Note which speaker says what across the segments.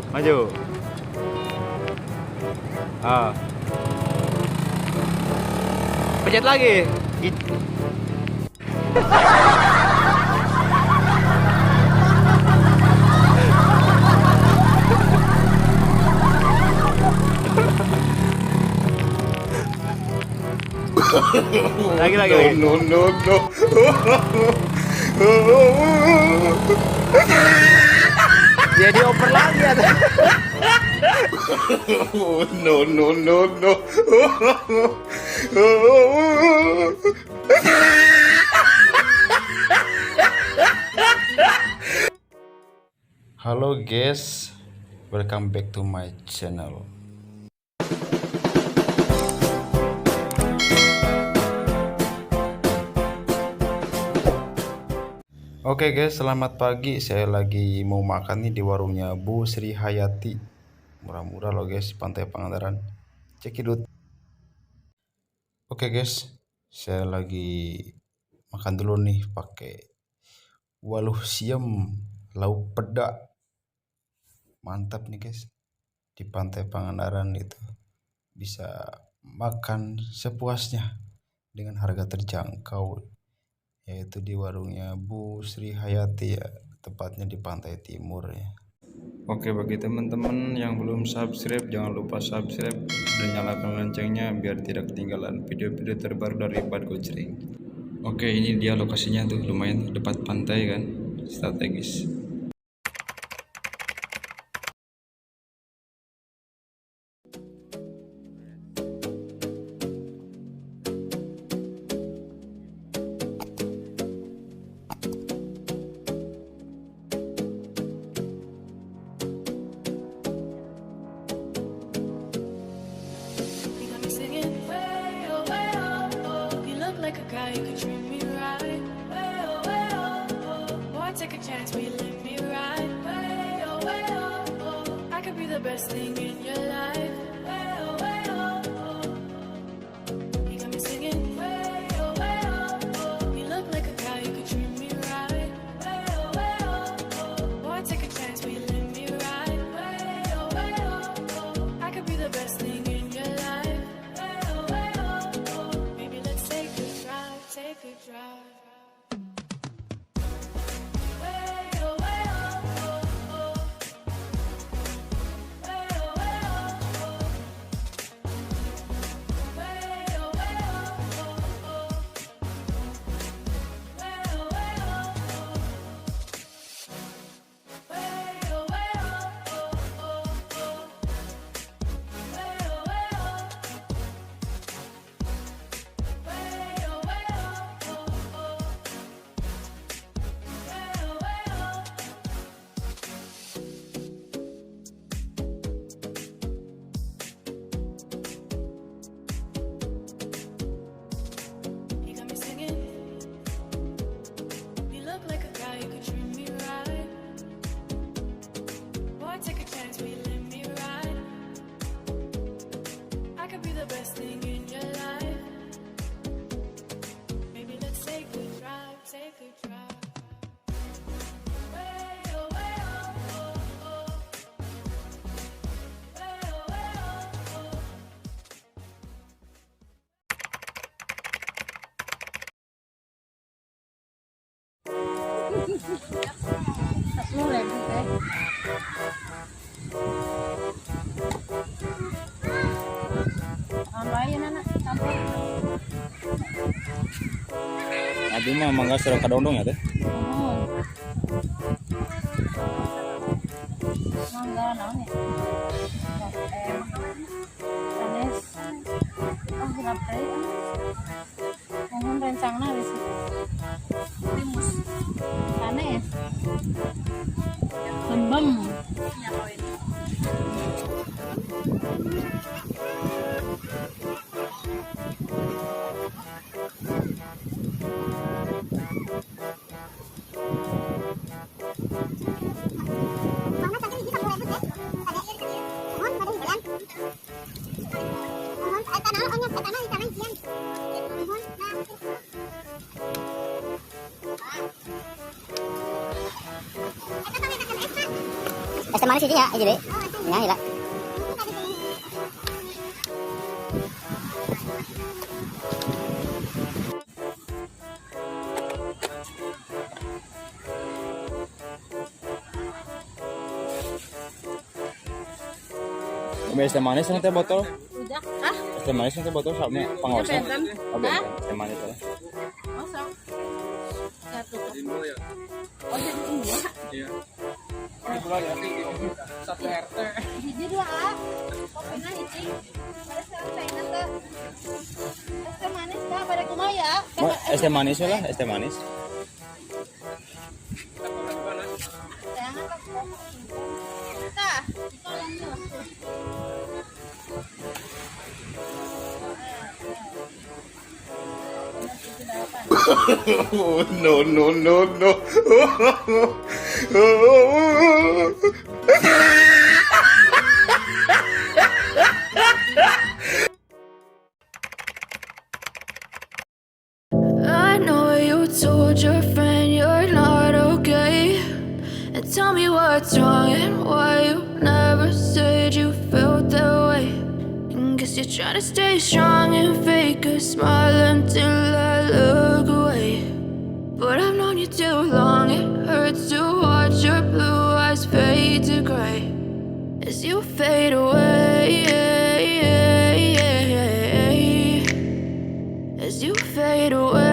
Speaker 1: Maju. Ah. Pencet lagi. Lagi.
Speaker 2: No.
Speaker 1: Dia dioper lagi ya.
Speaker 2: No. Halo guys, welcome back to my channel. Oke guys, selamat pagi. Saya lagi mau makan nih di warungnya Bu Sri Hayati. Murah-murah loh guys, Pantai Pangandaran. Cekidut. Oke guys, saya lagi makan dulu nih pakai waluh siam lauk peda. Mantap nih guys. Di Pantai Pangandaran itu bisa makan sepuasnya dengan harga terjangkau, yaitu di warungnya Bu Sri Hayati ya, tepatnya di Pantai Timur ya. Oke, bagi teman-teman yang belum subscribe, jangan lupa subscribe dan nyalakan loncengnya biar tidak ketinggalan video-video terbaru dari Bad Gojreng. Oke, ini dia lokasinya tuh, lumayan dekat pantai kan, strategis.
Speaker 3: Best thing in your life. You got me singing. You look like a guy who could treat me right. Boy, take a chance, will you let me ride? I could be the best thing in your life. Maybe let's take a drive, take a drive.
Speaker 1: Abi mah mangga serang kadondong ya teh.
Speaker 4: Mangga naon ya? Sanes. Oh, hirap teh. Mohon rencangna di situ. Timus. Sanes. Lembem. Ya koin.
Speaker 5: Es teh manis isinya, aja deh. Ya, gila.
Speaker 1: Es teh manis yang teh botol.
Speaker 4: Udah. Ah,
Speaker 1: Es teh manis yang teh botol sama pangosnya.
Speaker 4: benten.
Speaker 1: Oke,
Speaker 4: Hah?
Speaker 1: es teh manis lah.
Speaker 4: kosong. Ya tutup. Oh, jadi ini ya.
Speaker 1: Iya.
Speaker 4: Hiji dua ah. Kopina hiji. Ada sekarang saingan teh. Es teh manis Kak, pada kumaha ya?
Speaker 1: Es teh manis lah, es teh manis.
Speaker 4: Sayangan Kak. Tah, tolongnya.
Speaker 2: Oh, no, no, no, no.
Speaker 3: I know you told your friend you're not okay. And tell me what's wrong and why you never said you felt that way. And guess you're trying to stay strong and fake a smile until I look away. But I've known you too long, it hurts to watch your blue eyes fade to gray as you fade away. As you fade away.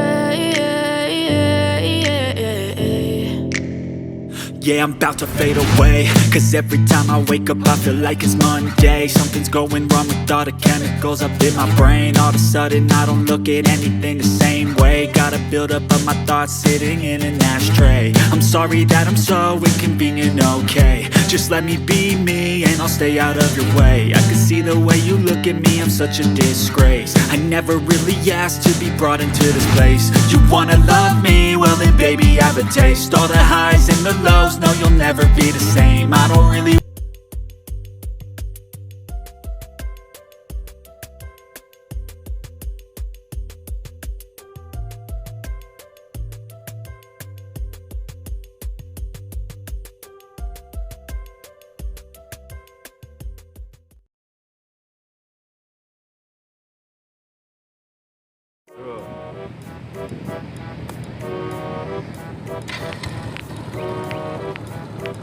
Speaker 6: Yeah, I'm about to fade away, cause every time I wake up I feel like it's Monday. Something's going wrong with all the chemicals up in my brain. All of a sudden I don't look at anything the same way. Gotta build up of my thoughts sitting in an ashtray. I'm sorry that I'm so inconvenient, okay. Just let me be me and I'll stay out of your way. I can see the way you look at me, I'm such a disgrace. I never really asked to be brought into this place. You wanna love me? Well then baby have a taste. All the highs and the lows, no you'll never be the same. I don't really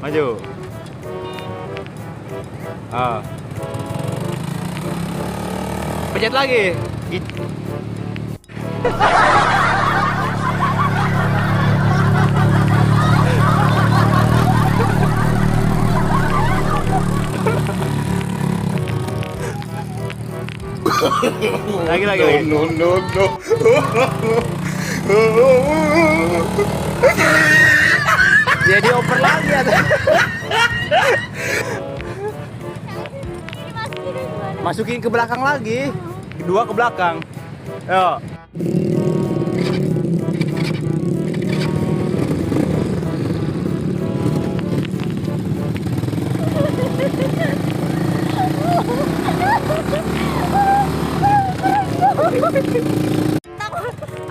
Speaker 1: Maju. Ah. Pencet lagi. Lagi.
Speaker 2: No, no, no.
Speaker 1: Jadi oper lagi ya. Masukin ke belakang lagi. Kedua ke belakang. Yo.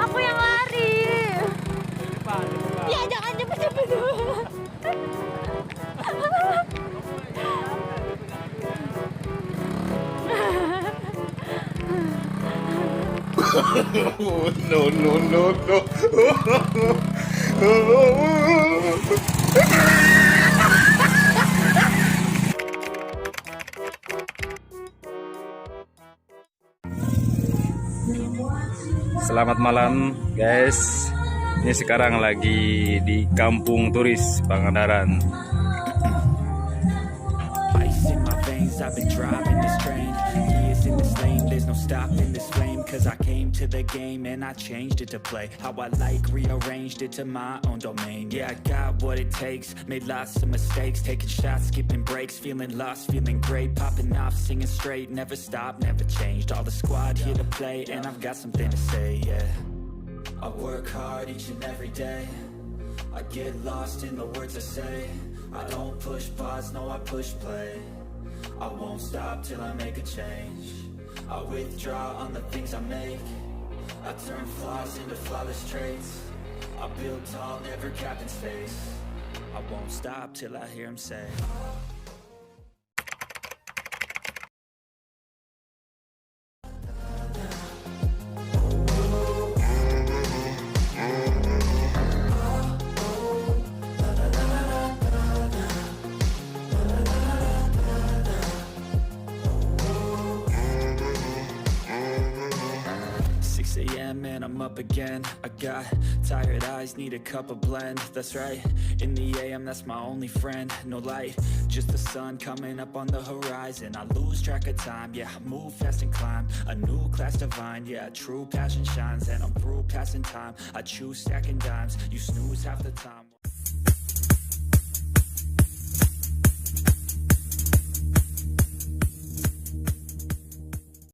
Speaker 4: Aku yang lari. Ya jangan cepet-cepet dulu.
Speaker 2: Oh, no, no, no, no.
Speaker 1: Selamat malam guys. Ini sekarang lagi di Kampung Turis Pangandaran.
Speaker 6: ice in my veins, I've been driving this train. Years in this lane, there's no stopping this flame. Cause I came to the game and I changed it to play how I like, rearranged it to my own domain. Yeah, I got what it takes, made lots of mistakes, taking shots, skipping breaks, feeling lost, feeling great, popping off, singing straight, never stopped, never changed. All the squad here to play and I've got something to say, yeah. I work hard each and every day, I get lost in the words I say. I don't push pause, no I push play. I won't stop till I make a change. I withdraw on the things I make. I turn flaws into flawless traits. I build tall, never capped in space. I won't stop till I hear him say 6 a.m. and I'm up again. I got tired eyes, need a cup of blend. That's right, in the AM, that's my only friend. No light, just the sun coming up on the horizon. I lose track of time, yeah, I move fast and climb a new class divine, yeah, true passion shines. And I'm through passing time, I choose stacking dimes. You snooze half the time.